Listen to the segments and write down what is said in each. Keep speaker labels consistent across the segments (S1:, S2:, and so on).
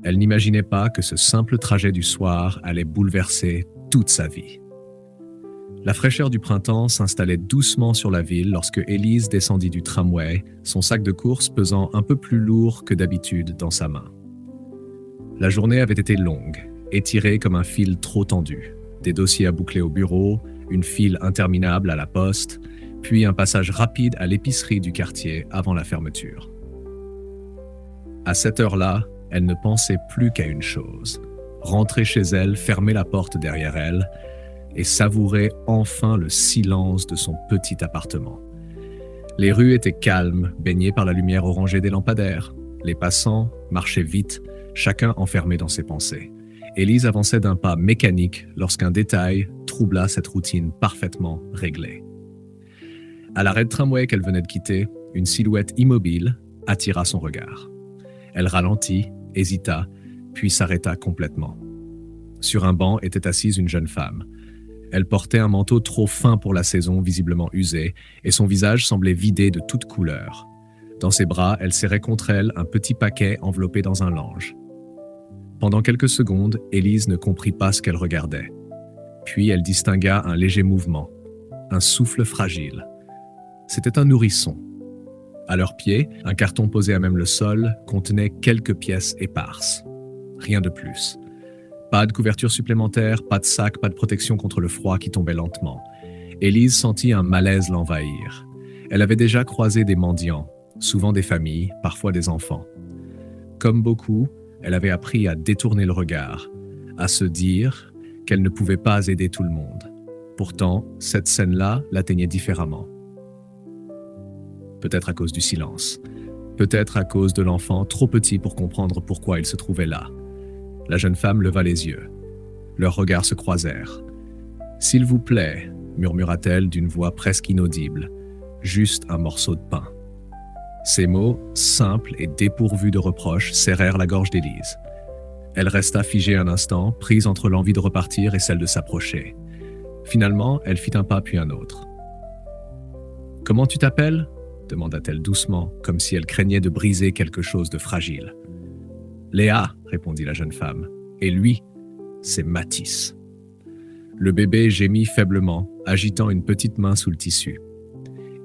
S1: Elle n'imaginait pas que ce simple trajet du soir allait bouleverser toute sa vie. La fraîcheur du printemps s'installait doucement sur la ville lorsque Élise descendit du tramway, son sac de course pesant un peu plus lourd que d'habitude dans sa main. La journée avait été longue, étirée comme un fil trop tendu. Des dossiers à boucler au bureau, une file interminable à la poste, puis un passage rapide à l'épicerie du quartier avant la fermeture. À cette heure-là, elle ne pensait plus qu'à une chose: rentrer chez elle, fermer la porte derrière elle et savourer enfin le silence de son petit appartement. Les rues étaient calmes, baignées par la lumière orangée des lampadaires. Les passants marchaient vite, chacun enfermé dans ses pensées. Élise avançait d'un pas mécanique lorsqu'un détail troubla cette routine parfaitement réglée. À l'arrêt de tramway qu'elle venait de quitter, une silhouette immobile attira son regard. Elle ralentit, hésita, puis s'arrêta complètement. Sur un banc était assise une jeune femme. Elle portait un manteau trop fin pour la saison, visiblement usé, et son visage semblait vidé de toute couleur. Dans ses bras, elle serrait contre elle un petit paquet enveloppé dans un lange. Pendant quelques secondes, Élise ne comprit pas ce qu'elle regardait. Puis elle distingua un léger mouvement, un souffle fragile. C'était un nourrisson. À leurs pieds, un carton posé à même le sol contenait quelques pièces éparses. Rien de plus. Pas de couverture supplémentaire, pas de sac, pas de protection contre le froid qui tombait lentement. Élise sentit un malaise l'envahir. Elle avait déjà croisé des mendiants, souvent des familles, parfois des enfants. Comme beaucoup, elle avait appris à détourner le regard, à se dire qu'elle ne pouvait pas aider tout le monde. Pourtant, cette scène-là l'atteignait différemment. Peut-être à cause du silence, peut-être à cause de l'enfant trop petit pour comprendre pourquoi il se trouvait là. La jeune femme leva les yeux. Leurs regards se croisèrent. « S'il vous plaît », murmura-t-elle d'une voix presque inaudible, « juste un morceau de pain ». Ces mots, simples et dépourvus de reproches, serrèrent la gorge d'Élise. Elle resta figée un instant, prise entre l'envie de repartir et celle de s'approcher. Finalement, elle fit un pas puis un autre. « Comment tu t'appelles » demanda-t-elle doucement, comme si elle craignait de briser quelque chose de fragile. « Léa », répondit la jeune femme, « et lui, c'est Mathis. » Le bébé gémit faiblement, agitant une petite main sous le tissu.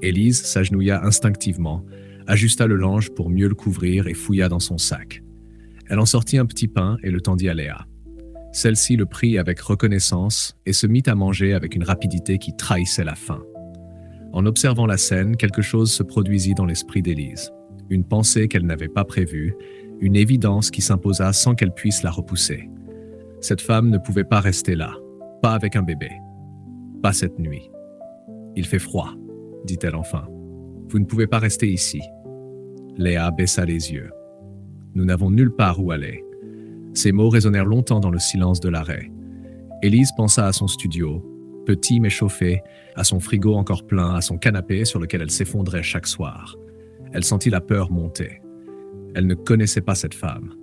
S1: Élise s'agenouilla instinctivement, ajusta le lange pour mieux le couvrir et fouilla dans son sac. Elle en sortit un petit pain et le tendit à Léa. Celle-ci le prit avec reconnaissance et se mit à manger avec une rapidité qui trahissait la faim. En observant la scène, quelque chose se produisit dans l'esprit d'Élise. Une pensée qu'elle n'avait pas prévue, une évidence qui s'imposa sans qu'elle puisse la repousser. Cette femme ne pouvait pas rester là, pas avec un bébé, pas cette nuit. « Il fait froid », dit-elle enfin. « Vous ne pouvez pas rester ici. » Léa baissa les yeux. « Nous n'avons nulle part où aller. » Ces mots résonnèrent longtemps dans le silence de l'arrêt. Élise pensa à son studio, petit mais chauffé, à son frigo encore plein, à son canapé sur lequel elle s'effondrait chaque soir. Elle sentit la peur monter. Elle ne connaissait pas cette femme.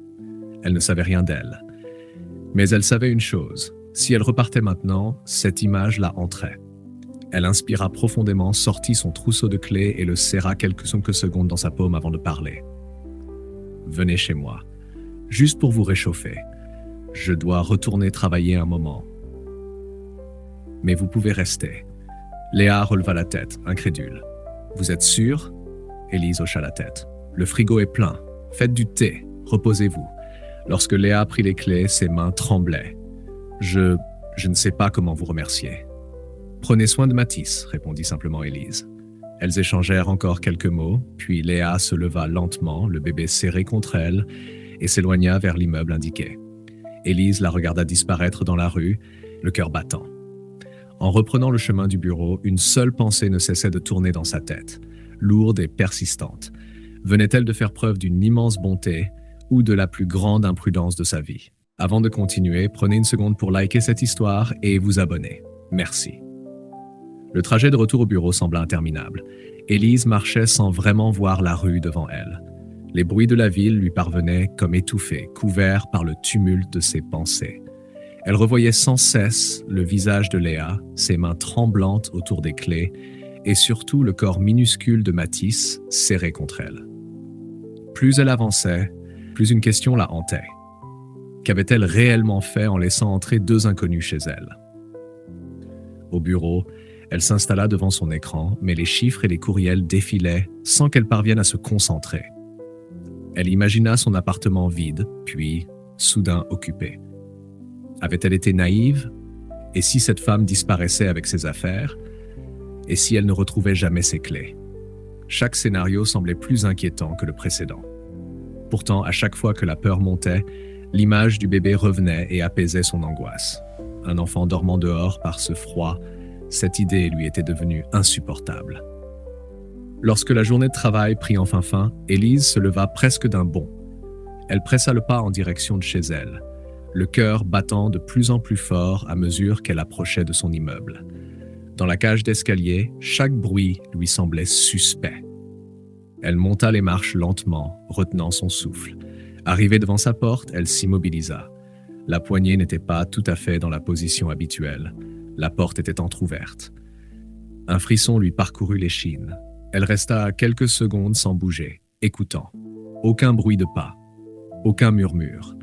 S1: Elle ne savait rien d'elle. Mais elle savait une chose. Si elle repartait maintenant, cette image la hanterait. Elle inspira profondément, sortit son trousseau de clés et le serra quelques secondes dans sa paume avant de parler. « Venez chez moi, juste pour vous réchauffer. Je dois retourner travailler un moment. » « Mais vous pouvez rester. » Léa releva la tête, incrédule. « Vous êtes sûre ?» Élise hocha la tête. « Le frigo est plein. Faites du thé. Reposez-vous. » Lorsque Léa prit les clés, ses mains tremblaient. « Je ne sais pas comment vous remercier. »« Prenez soin de Mathis, » répondit simplement Élise. Elles échangèrent encore quelques mots, puis Léa se leva lentement, le bébé serré contre elle, et s'éloigna vers l'immeuble indiqué. Élise la regarda disparaître dans la rue, le cœur battant. En reprenant le chemin du bureau, une seule pensée ne cessait de tourner dans sa tête, lourde et persistante. Venait-elle de faire preuve d'une immense bonté ou de la plus grande imprudence de sa vie? Avant de continuer, prenez une seconde pour liker cette histoire et vous abonner. Merci. Le trajet de retour au bureau sembla interminable. Élise marchait sans vraiment voir la rue devant elle. Les bruits de la ville lui parvenaient comme étouffés, couverts par le tumulte de ses pensées. Elle revoyait sans cesse le visage de Léa, ses mains tremblantes autour des clés, et surtout le corps minuscule de Mathis serré contre elle. Plus elle avançait, plus une question la hantait. Qu'avait-elle réellement fait en laissant entrer 2 inconnus chez elle? Au bureau, elle s'installa devant son écran, mais les chiffres et les courriels défilaient sans qu'elle parvienne à se concentrer. Elle imagina son appartement vide, puis soudain occupé. Avait-elle été naïve? Et si cette femme disparaissait avec ses affaires? Et si elle ne retrouvait jamais ses clés? Chaque scénario semblait plus inquiétant que le précédent. Pourtant, à chaque fois que la peur montait, l'image du bébé revenait et apaisait son angoisse. Un enfant dormant dehors par ce froid, cette idée lui était devenue insupportable. Lorsque la journée de travail prit enfin fin, Élise se leva presque d'un bond. Elle pressa le pas en direction de chez elle, le cœur battant de plus en plus fort à mesure qu'elle approchait de son immeuble. Dans la cage d'escalier, chaque bruit lui semblait suspect. Elle monta les marches lentement, retenant son souffle. Arrivée devant sa porte, elle s'immobilisa. La poignée n'était pas tout à fait dans la position habituelle. La porte était entr'ouverte. Un frisson lui parcourut l'échine. Elle resta quelques secondes sans bouger, écoutant. Aucun bruit de pas, aucun murmure.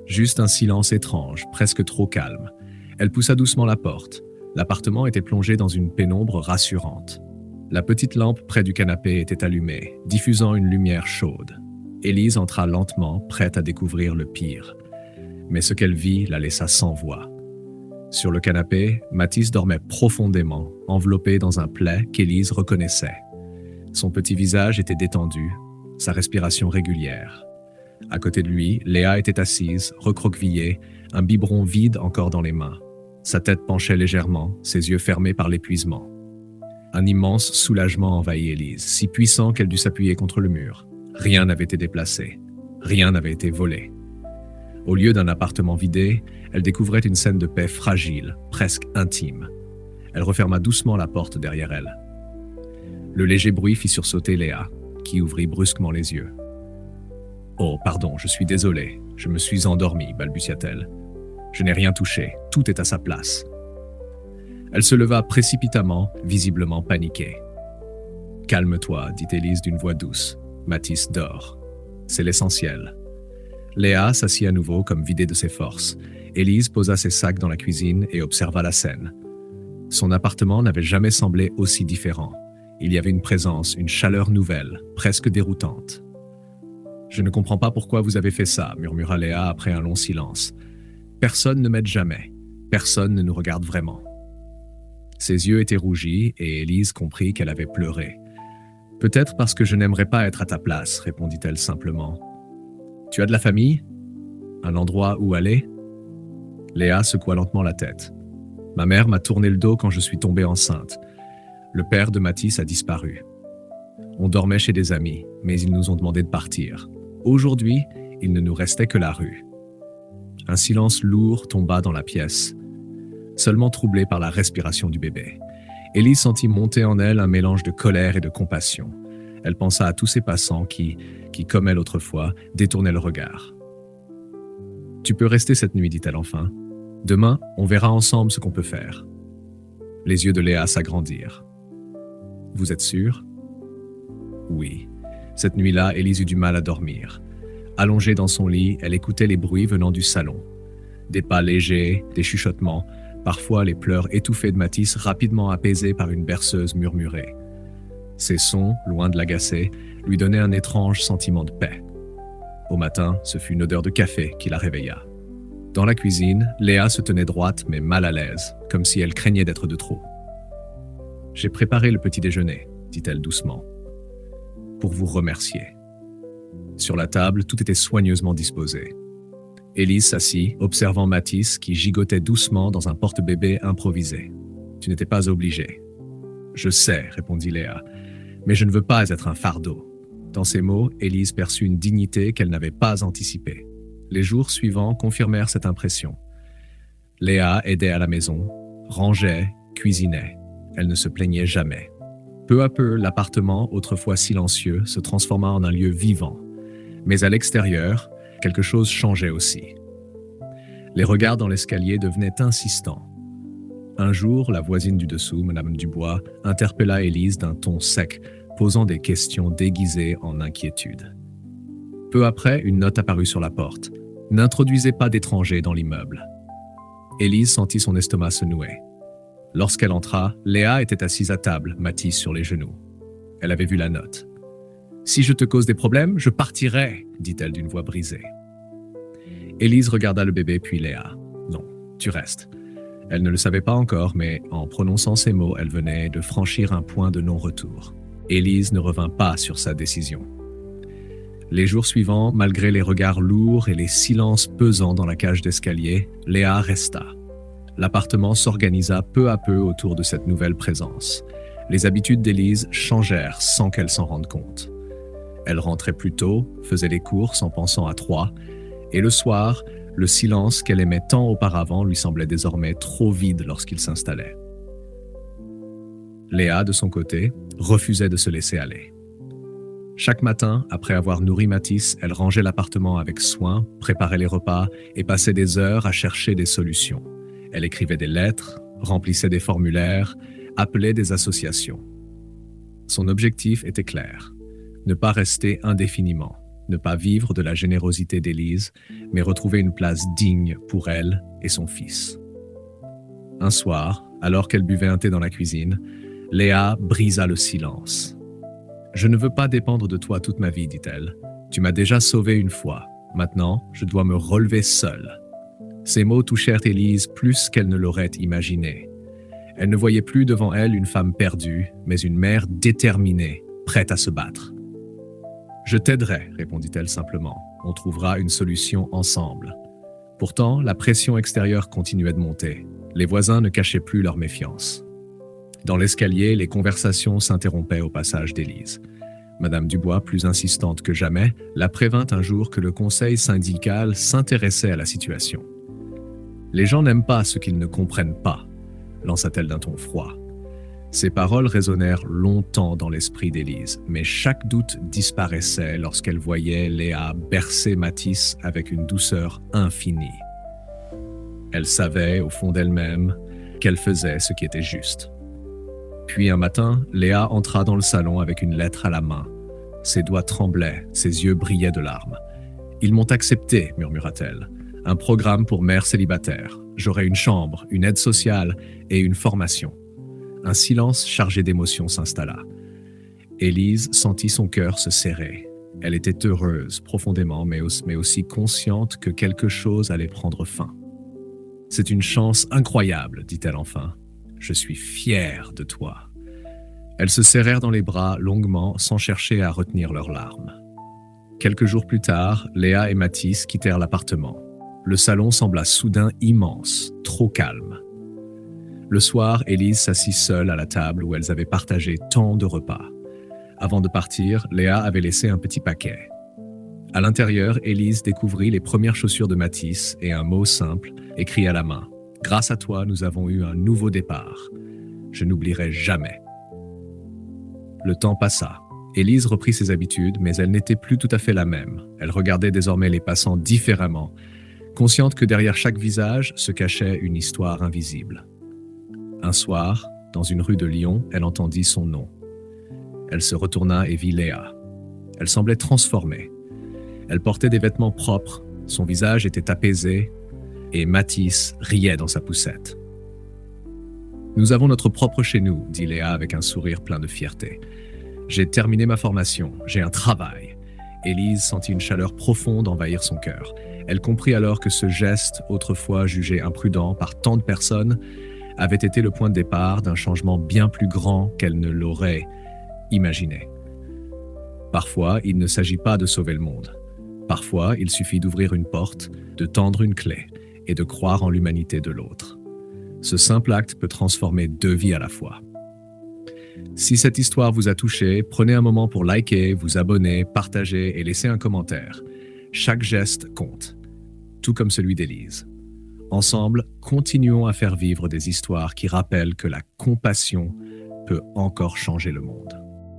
S1: Juste un silence étrange, presque trop calme. Elle poussa doucement la porte. L'appartement était plongé dans une pénombre rassurante. La petite lampe près du canapé était allumée, diffusant une lumière chaude. Élise entra lentement, prête à découvrir le pire. Mais ce qu'elle vit la laissa sans voix. Sur le canapé, Mathis dormait profondément, enveloppé dans un plaid qu'Élise reconnaissait. Son petit visage était détendu, sa respiration régulière. À côté de lui, Léa était assise, recroquevillée, un biberon vide encore dans les mains. Sa tête penchait légèrement, ses yeux fermés par l'épuisement. Un immense soulagement envahit Élise, si puissant qu'elle dut s'appuyer contre le mur. Rien n'avait été déplacé, rien n'avait été volé. Au lieu d'un appartement vidé, elle découvrait une scène de paix fragile, presque intime. Elle referma doucement la porte derrière elle. Le léger bruit fit sursauter Léa, qui ouvrit brusquement les yeux. « Oh, pardon, je suis désolée, je me suis endormie, balbutia-t-elle. Je n'ai rien touché, tout est à sa place. » Elle se leva précipitamment, visiblement paniquée. « Calme-toi, dit Élise d'une voix douce. Mathis dort. C'est l'essentiel. » Léa s'assit à nouveau comme vidée de ses forces. Élise posa ses sacs dans la cuisine et observa la scène. Son appartement n'avait jamais semblé aussi différent. Il y avait une présence, une chaleur nouvelle, presque déroutante. « Je ne comprends pas pourquoi vous avez fait ça, » murmura Léa après un long silence. « Personne ne m'aide jamais. Personne ne nous regarde vraiment. » Ses yeux étaient rougis et Élise comprit qu'elle avait pleuré. « Peut-être parce que je n'aimerais pas être à ta place, » répondit-elle simplement. « Tu as de la famille? Un endroit où aller ?» Léa secoua lentement la tête. « Ma mère m'a tourné le dos quand je suis tombée enceinte. Le père de Mathis a disparu. On dormait chez des amis, mais ils nous ont demandé de partir. Aujourd'hui, il ne nous restait que la rue. » Un silence lourd tomba dans la pièce, seulement troublé par la respiration du bébé. Élise sentit monter en elle un mélange de colère et de compassion. Elle pensa à tous ces passants qui, comme elle autrefois, détournaient le regard. « Tu peux rester cette nuit, dit-elle enfin. Demain, on verra ensemble ce qu'on peut faire. » Les yeux de Léa s'agrandirent. « Vous êtes sûre? » Oui. Cette nuit-là, Élise eut du mal à dormir. Allongée dans son lit, elle écoutait les bruits venant du salon. Des pas légers, des chuchotements, parfois les pleurs étouffés de Mathis rapidement apaisés par une berceuse murmurée. Ces sons, loin de l'agacer, lui donnaient un étrange sentiment de paix. Au matin, ce fut une odeur de café qui la réveilla. Dans la cuisine, Léa se tenait droite mais mal à l'aise, comme si elle craignait d'être de trop. « J'ai préparé le petit déjeuner, » dit-elle doucement, « pour vous remercier. » Sur la table, tout était soigneusement disposé. Élise s'assit, observant Mathis qui gigotait doucement dans un porte-bébé improvisé. « Tu n'étais pas obligé. »« Je sais, » répondit Léa, « mais je ne veux pas être un fardeau. » Dans ces mots, Élise perçut une dignité qu'elle n'avait pas anticipée. Les jours suivants confirmèrent cette impression. Léa aidait à la maison, rangeait, cuisinait. Elle ne se plaignait jamais. Peu à peu, l'appartement, autrefois silencieux, se transforma en un lieu vivant. Mais à l'extérieur, quelque chose changeait aussi. Les regards dans l'escalier devenaient insistants. Un jour, la voisine du dessous, Madame Dubois, interpella Élise d'un ton sec, posant des questions déguisées en inquiétude. Peu après, une note apparut sur la porte. N'introduisez pas d'étrangers dans l'immeuble. Élise sentit son estomac se nouer. Lorsqu'elle entra, Léa était assise à table, Mathis sur les genoux. Elle avait vu la note. « Si je te cause des problèmes, je partirai », dit-elle d'une voix brisée. Élise regarda le bébé puis Léa. « Non, tu restes. » Elle ne le savait pas encore, mais en prononçant ces mots, elle venait de franchir un point de non-retour. Élise ne revint pas sur sa décision. Les jours suivants, malgré les regards lourds et les silences pesants dans la cage d'escalier, Léa resta. L'appartement s'organisa peu à peu autour de cette nouvelle présence. Les habitudes d'Élise changèrent sans qu'elle s'en rende compte. Elle rentrait plus tôt, faisait les courses en pensant à trois, et le soir, le silence qu'elle aimait tant auparavant lui semblait désormais trop vide lorsqu'il s'installait. Léa, de son côté, refusait de se laisser aller. Chaque matin, après avoir nourri Mathis, elle rangeait l'appartement avec soin, préparait les repas et passait des heures à chercher des solutions. Elle écrivait des lettres, remplissait des formulaires, appelait des associations. Son objectif était clair, ne pas rester indéfiniment, ne pas vivre de la générosité d'Élise, mais retrouver une place digne pour elle et son fils. Un soir, alors qu'elle buvait un thé dans la cuisine, Léa brisa le silence. « Je ne veux pas dépendre de toi toute ma vie, dit-elle. Tu m'as déjà sauvé une fois. Maintenant, je dois me relever seule. » Ces mots touchèrent Élise plus qu'elle ne l'aurait imaginé. Elle ne voyait plus devant elle une femme perdue, mais une mère déterminée, prête à se battre. « Je t'aiderai, répondit-elle simplement. On trouvera une solution ensemble. » Pourtant, la pression extérieure continuait de monter. Les voisins ne cachaient plus leur méfiance. Dans l'escalier, les conversations s'interrompaient au passage d'Élise. Madame Dubois, plus insistante que jamais, la prévint un jour que le conseil syndical s'intéressait à la situation. « Les gens n'aiment pas ce qu'ils ne comprennent pas », lança-t-elle d'un ton froid. Ces paroles résonnèrent longtemps dans l'esprit d'Élise, mais chaque doute disparaissait lorsqu'elle voyait Léa bercer Mathis avec une douceur infinie. Elle savait, au fond d'elle-même, qu'elle faisait ce qui était juste. Puis un matin, Léa entra dans le salon avec une lettre à la main. Ses doigts tremblaient, ses yeux brillaient de larmes. « Ils m'ont accepté, murmura-t-elle. Un programme pour mères célibataires. J'aurai une chambre, une aide sociale et une formation. » Un silence chargé d'émotions s'installa. Élise sentit son cœur se serrer. Elle était heureuse, profondément, mais aussi consciente que quelque chose allait prendre fin. « C'est une chance incroyable, dit-elle enfin. Je suis fière de toi. » Elles se serrèrent dans les bras longuement, sans chercher à retenir leurs larmes. Quelques jours plus tard, Léa et Mathis quittèrent l'appartement. Le salon sembla soudain immense, trop calme. Le soir, Élise s'assit seule à la table où elles avaient partagé tant de repas. Avant de partir, Léa avait laissé un petit paquet. À l'intérieur, Élise découvrit les premières chaussures de Mathis et un mot simple, écrit à la main. « Grâce à toi, nous avons eu un nouveau départ. Je n'oublierai jamais. » Le temps passa. Élise reprit ses habitudes, mais elle n'était plus tout à fait la même. Elle regardait désormais les passants différemment, consciente que derrière chaque visage se cachait une histoire invisible. Un soir, dans une rue de Lyon, elle entendit son nom. Elle se retourna et vit Léa. Elle semblait transformée. Elle portait des vêtements propres, son visage était apaisé, et Mathis riait dans sa poussette. « Nous avons notre propre chez nous, » dit Léa avec un sourire plein de fierté. « J'ai terminé ma formation, j'ai un travail. » Élise sentit une chaleur profonde envahir son cœur. Elle comprit alors que ce geste, autrefois jugé imprudent par tant de personnes, avait été le point de départ d'un changement bien plus grand qu'elle ne l'aurait imaginé. Parfois, il ne s'agit pas de sauver le monde. Parfois, il suffit d'ouvrir une porte, de tendre une clé et de croire en l'humanité de l'autre. Ce simple acte peut transformer 2 vies à la fois. Si cette histoire vous a touché, prenez un moment pour liker, vous abonner, partager et laisser un commentaire. Chaque geste compte, tout comme celui d'Élise. Ensemble, continuons à faire vivre des histoires qui rappellent que la compassion peut encore changer le monde.